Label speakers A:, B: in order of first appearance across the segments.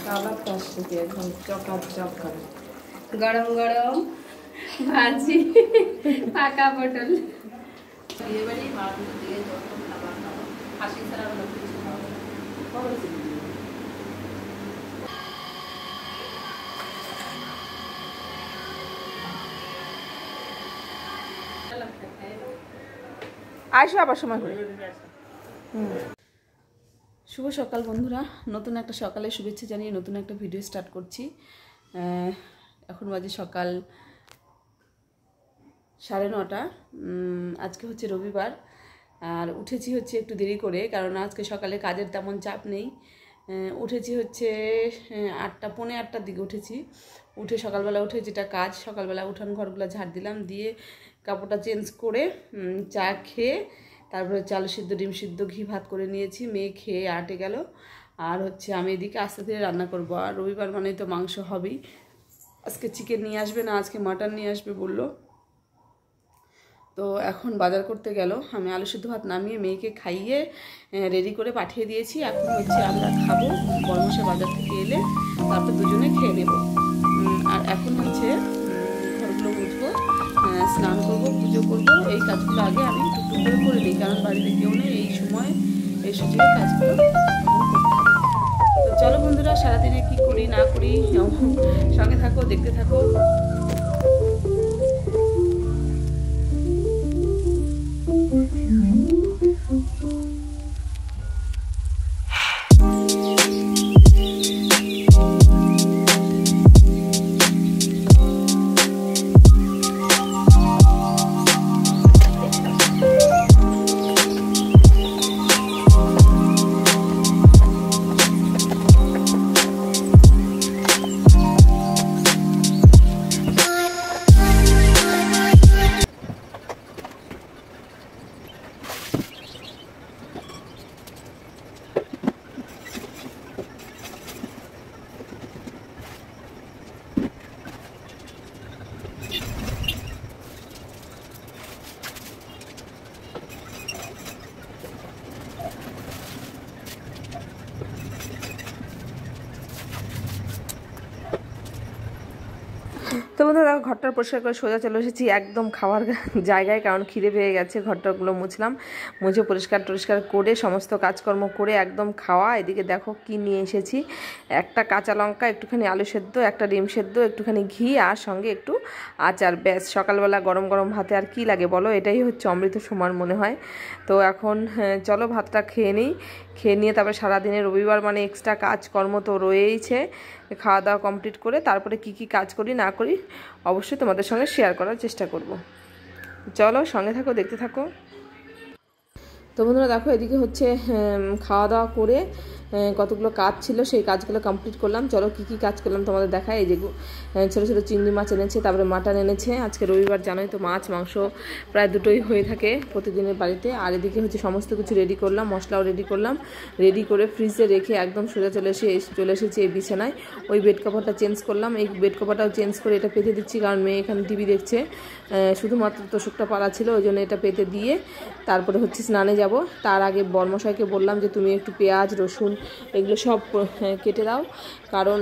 A: কালা প্লাস্টিকে একদম চকাচক করে গরম গরম ভাজি পাকা পটল বিয়ে বাড়ি মানুষ দিয়ে যত খাবার খাওয়া হাসি ছাড়া হলো কিছু খাওয়া
B: আইসো আবার সময় করে। শুভ সকাল বন্ধুরা, নতুন একটা সকালে শুভেচ্ছা জানিয়ে নতুন একটা ভিডিও স্টার্ট করছি। এখন বাজে সকাল 9:30। আজকে হচ্ছে রবিবার, আর উঠেছি হচ্ছে একটু দেরি করে, কারণ আজকে সকালে কাজের তেমন চাপ নেই। উঠেছি হচ্ছে 8টা, পৌনে 8টার দিকে উঠেছি। উঠে সকালবেলা উঠে যেটা কাজ, সকালবেলা উঠান ঘরগুলো ঝাড় দিলাম, দিয়ে কাপড়টা চেঞ্জ করে চা খেয়ে তারপরে হচ্ছে আলু সিদ্ধ, ডিম সিদ্ধ, ঘি ভাত করে নিয়েছি। মেয়ে খেয়ে আটে গেল, আর হচ্ছে আমি এদিকে আস্তে ধীরে রান্না করবো। আর রবিবার মানেই তো মাংস হবেই। আজকে চিকেন নিয়ে আসবে না, আজকে মাটন নিয়ে আসবে বললো। তো এখন বাজার করতে গেল। আমি আলু সিদ্ধ ভাত নামিয়ে মেয়েকে খাইয়ে রেডি করে পাঠিয়ে দিয়েছি। এখন হচ্ছে আমরা খাবো, বড়মশাই বাজার থেকে এলে তারপর দুজনে খেয়ে নেব। আর এখন হচ্ছে ঘরগুলো মুছবো, স্নান করবো, পুজো করবো। এই কাজগুলো আগে আমি টুকটুক করে করে নিই, কারণ বাড়িতে কেউ নেই এই সময়, এই সুযোগে কাজগুলো। তো চলো বন্ধুরা, সারাদিনে কি করি না করি সঙ্গে থাকো, দেখতে থাকো। তো বন্ধুরা, ঘরটা পরিষ্কার করে সোজা চলে এসেছি একদম খাওয়ার জায়গায়, কারণ খিদে পেয়ে গেছে। ঘরটাগুলো মুছলাম, মুছে পরিষ্কার টরিষ্কার করে সমস্ত কাজকর্ম করে একদম খাওয়া। এদিকে দেখো কি নিয়ে এসেছি, একটা কাঁচা লঙ্কা, একটুখানি আলু সেদ্ধ, একটা ডিম সেদ্ধ, একটুখানি ঘি, আর সঙ্গে একটু আচার। ব্যাস, সকালবেলা গরম গরম ভাতে আর কি লাগে বলো, এটাই হচ্ছে অমৃত সমান মনে হয়। তো এখন চলো ভাতটা খেয়ে নিই। খেয়ে নিয়ে তারপরে সারাদিনে, রবিবার মানে এক্সট্রা কাজকর্ম তো রয়েইছে। খাওয়া দাওয়া কমপ্লিট করে তারপরে কি কি কাজ করি না করি অবশ্যই তোমাদের সঙ্গে শেয়ার করার চেষ্টা করব। চলো সঙ্গে থাকো, দেখতে থাকো। তো বন্ধুরা দেখো, এদিকে হচ্ছে খাওয়া দাওয়া করে কতগুলো কাজ ছিল, সেই কাজগুলো কমপ্লিট করলাম। চলো কি কি কাজ করলাম তোমাদের দেখাই। এই যে ছোটো ছোটো চিংড়ি মাছ এনেছে, তারপরে মাটন এনেছে। আজকে রবিবার, জানোই তো, মাছ মাংস প্রায় দুটোই হয়ে থাকে প্রতিদিনের বাড়িতে। আর এদিকে হচ্ছে সমস্ত কিছু রেডি করলাম, মশলাও রেডি করলাম, রেডি করে ফ্রিজে রেখে একদম সোজা চলে এসেছি এই বিছানায়। ওই বেড কভারটা চেঞ্জ করলাম, এই বেড কভারটাও চেঞ্জ করে এটা পেতে দিচ্ছি, কারণ মেয়ে এখানে টিভি দেখছে। শুধুমাত্র তোষকটা পাড়া ছিল, ওই জন্য এটা পেতে দিয়ে তারপরে হচ্ছে স্নানে যাব। তার আগে বড়মশাইকে বললাম যে তুমি একটু পেঁয়াজ রসুন এগুলো সব কেটে দাও, কারণ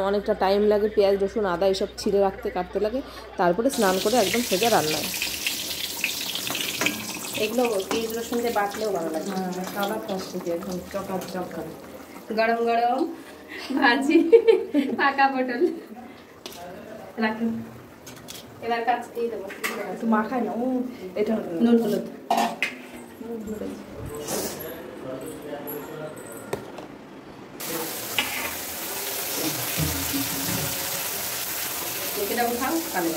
B: অনেকটা টাইম লাগে, পেঁয়াজ রসুন আদা এসব ছিঁড়ে রাখতে, কাটতে লাগে। তারপরে স্নান করে একদম সোজা রান্নায়।
A: এগুলো পেঁয়াজ রসুন দিয়ে বাটলেও ভালো লাগে। কালা প্লাস্টিকে একদম চকাচক করে গরম গরম ভাজি পাকা পটল রাখুন। এবার কাজ দিয়ে দেবো,
B: মাখাই না ও, এটা
A: নুন হলুদ। এটা উঠাও, কালে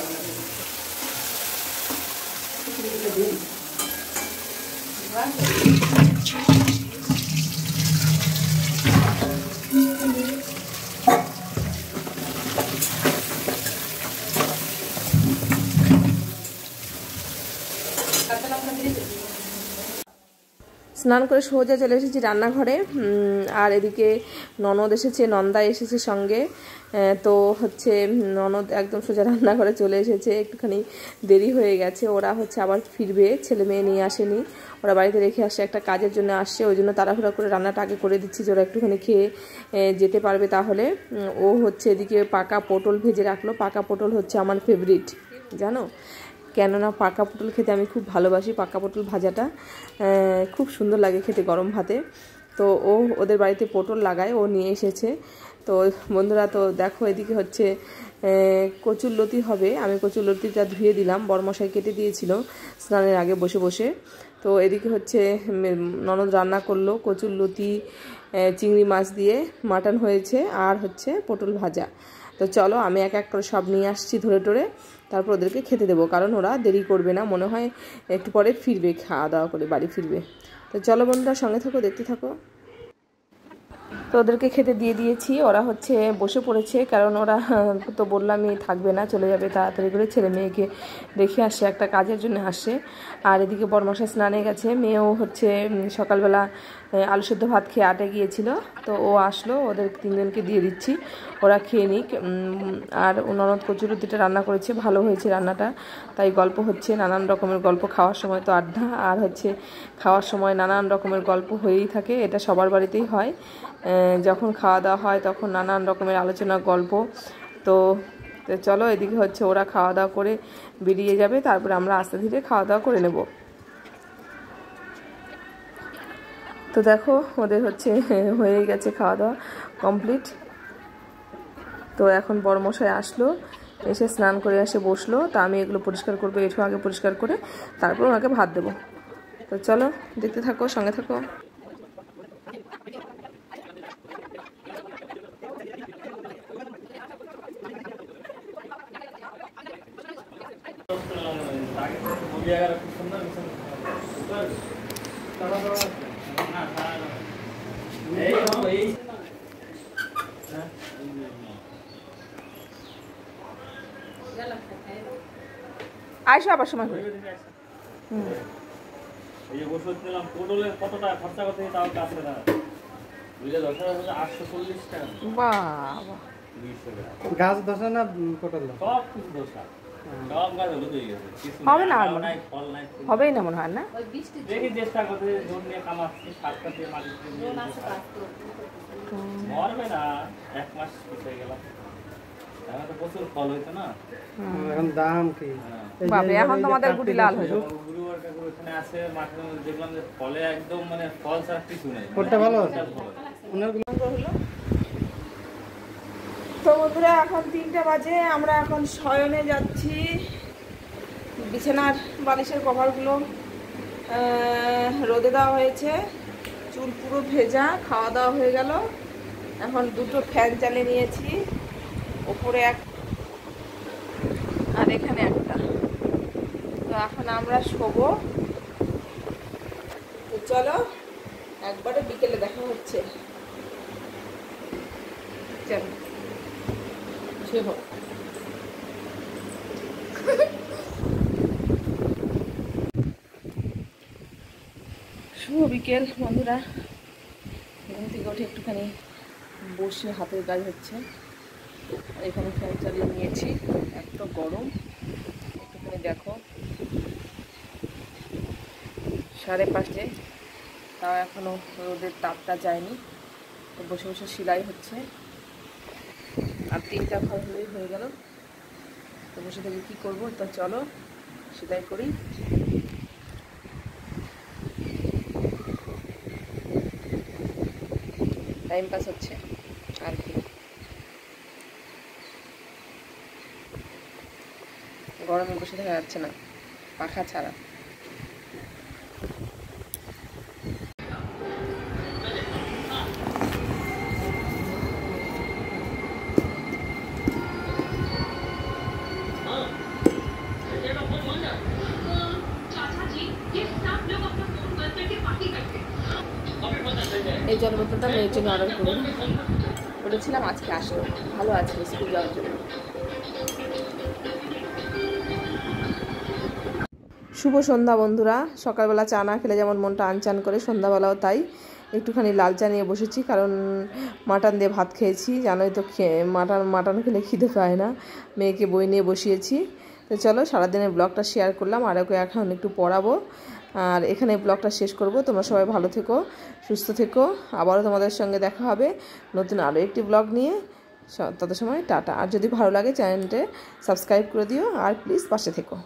B: স্নান করে সোজা চলে এসেছি রান্নাঘরে। আর এদিকে ননদ এসেছে, নন্দা এসেছে সঙ্গে। তো হচ্ছে ননদ একদম সোজা রান্নাঘরে চলে এসেছে, একটুখানি দেরি হয়ে গেছে। ওরা হচ্ছে আবার ফিরবে, ছেলে মেয়ে নিয়ে আসেনি, ওরা বাড়িতে রেখে আসে, একটা কাজের জন্য আসছে, ওই জন্য তাড়াহুড়া করে রান্নাটা আগে করে দিচ্ছি যে ওরা একটুখানি খেয়ে যেতে পারবে। তাহলে ও হচ্ছে এদিকে পাকা পটল ভেজে রাখলো। পাকা পটল হচ্ছে আমার ফেভারিট, জানো, কেননা পাকা পটল খেতে আমি খুব ভালোবাসি। পাকা পটল ভাজাটা খুব সুন্দর লাগে খেতে গরম ভাতে। তো ও ওদের বাড়িতে পটল লাগায়, ও নিয়ে এসেছে। তো বন্ধুরা, তো দেখো এদিকে হচ্ছে কচুর লতি হবে। আমি কচুর লতিটা ধুয়ে দিলাম, বড়মশাই কেটে দিয়েছিল স্নানের আগে বসে বসে। তো এদিকে হচ্ছে ননদ রান্না করলো কচুর লতি, চিংড়ি মাছ দিয়ে মাটন হয়েছে, আর হচ্ছে পটল ভাজা। তো চলো আমি এক এক করে সব নিয়ে আসছি ধরে টরে, তারপর ওদেরকে খেতে দেবো, কারণ ওরা দেরি করবে না, মনে হয় একটু পরে ফিরবে, খাওয়া দাওয়া করে বাড়ি ফিরবে। তো চলো বন্ধুরা, সঙ্গে থাকো, দেখতে থাকো। তো ওদেরকে খেতে দিয়ে দিয়েছি, ওরা হচ্ছে বসে পড়েছে, কারণ ওরা তো বললামই থাকবে না, চলে যাবে তাড়াতাড়ি করে, ছেলে মেয়েকে দেখে আসে, একটা কাজের জন্য আসে। আর এদিকে বড়মশাই স্নানে গেছে, মেয়েও হচ্ছে সকালবেলা আলু সেদ্ধ ভাত খেয়ে আটে গিয়েছিল, তো ও আসলো, ওদের তিনজনকে দিয়ে দিচ্ছি, ওরা খেয়ে নিক। আর ননদ কচুরুটিটা রান্না করেছে, ভালো হয়েছে রান্নাটা, তাই গল্প হচ্ছে, নানান রকমের গল্প, খাওয়ার সময় তো আড্ডা, আর হচ্ছে খাওয়ার সময় নানান রকমের গল্প হয়েই থাকে, এটা সবার বাড়িতেই হয়। যখন খাওয়া দাওয়া হয় তখন নানান রকমের আলোচনা, গল্প। তো চলো, এদিকে হচ্ছে ওরা খাওয়া দাওয়া করে বেরিয়ে যাবে, তারপরে আমরা আস্তে ধীরে খাওয়া দাওয়া করে নেব। তো দেখো ওদের হচ্ছে হয়ে গেছে খাওয়া দাওয়া কমপ্লিট। তো এখন বড়মশাই আসলো, এসে স্নান করে এসে বসলো, তা আমি এগুলো পরিষ্কার করবো, এঠো আগে পরিষ্কার করে তারপর ওনাকে ভাত দেবো। তো চলো দেখতে থাকো, সঙ্গে থাকো। আইসো আবার সময় করে।
C: এই যে ওষুধ নিলাম, পটলের কত টাকা খরচা করতে তাও কাছে না, 840 টাকা।
B: বাবা,
D: গাছ ধসা না পটল
C: সব কিছু দোষা, সব গাছ হলুদ হয়ে গেছে, কিছু
B: হবে না আর
C: নাই,
B: মনে হয়।
C: ফল নাই,
B: হবেই না মনে হয় না।
C: দেখি চেষ্টা করতে, জোর নিয়ে কামাচ্ছি, সাতটা দিয়ে মাটিতে দিয়ে মরবে না, 1 মাস হয়ে গেল, এখন তো প্রচুর ফল হইতো না,
D: এখন দাম কি?
B: বাবা, এখন তোমাদের গুটি লাল হয়ে যাবে।
C: গুরুবার কাকু এখানে আছে মাঠের মধ্যে, দেখলাম যে ফলে একদম মানে ফল ছাড়া কিছু নেই।
D: ফলটা ভালো আছে ওনারগুলো।
B: তো বন্ধুরা, এখন 3টা বাজে, আমরা এখন শয়নে যাচ্ছি। বিছানার বালিশের কভারগুলো রোদে দেওয়া হয়েছে, চুল পুরো ভেজা, খাওয়া দাওয়া হয়ে গেল, এখন 2টো ফ্যান চালিয়ে নিয়েছি, ওপরে এক আর এখানে একটা। তো এখন আমরা শোবো। তো চলো, একবারে বিকেলে দেখা হচ্ছে। চলো শুভ বিকেল বন্ধুরা। ঘুম থেকে উঠে একটুখানি বসে হাতের কাজ হচ্ছে, এখানে ফ্যান চালিয়ে নিয়েছি, এত গরম, একটুখানি দেখো 5:30, তাও এখনো রোদের তাপটা যায়নি। তো বসে বসে সেলাই হচ্ছে, আর 3টা ঘর হলেই হয়ে গেল। তো বসে থেকে কী করবো, তো চলো সেলাই করি। টাইম পাস হচ্ছে আর কি, গরমে বসে থাকা যাচ্ছে না পাখা ছাড়া। এই জল বোতলটা মেয়ের জন্য অর্ডার করেছিলাম, আজকে আসলো, ভালো আছে স্কুল যাওয়ার জন্য। শুভ সন্ধ্যা বন্ধুরা। সকালবেলা চা না খেলে যেমন মনটা আনচান করে, সন্ধ্যাবেলাও তাই। একটুখানি লাল চা নিয়ে বসেছি, কারণ মাটন দিয়ে ভাত খেয়েছি, জানোই তো মাটন খেলে খিদে পায় না। মেয়েকে বই নিয়ে বসিয়েছি। তো চলো সারাদিনের ব্লগটা শেয়ার করলাম, আর ওকে এখন একটু পড়াবো, আর এখানে ব্লগটা শেষ করব। তোমরা সবাই ভালো থেকো, সুস্থ থেকো। আবারও তোমাদের সঙ্গে দেখা হবে নতুন আরও একটি ব্লগ নিয়ে। তত সময় টাটা। আর যদি ভালো লাগে চ্যানেলটা সাবস্ক্রাইব করে দিও, আর প্লিজ পাশে থেকো।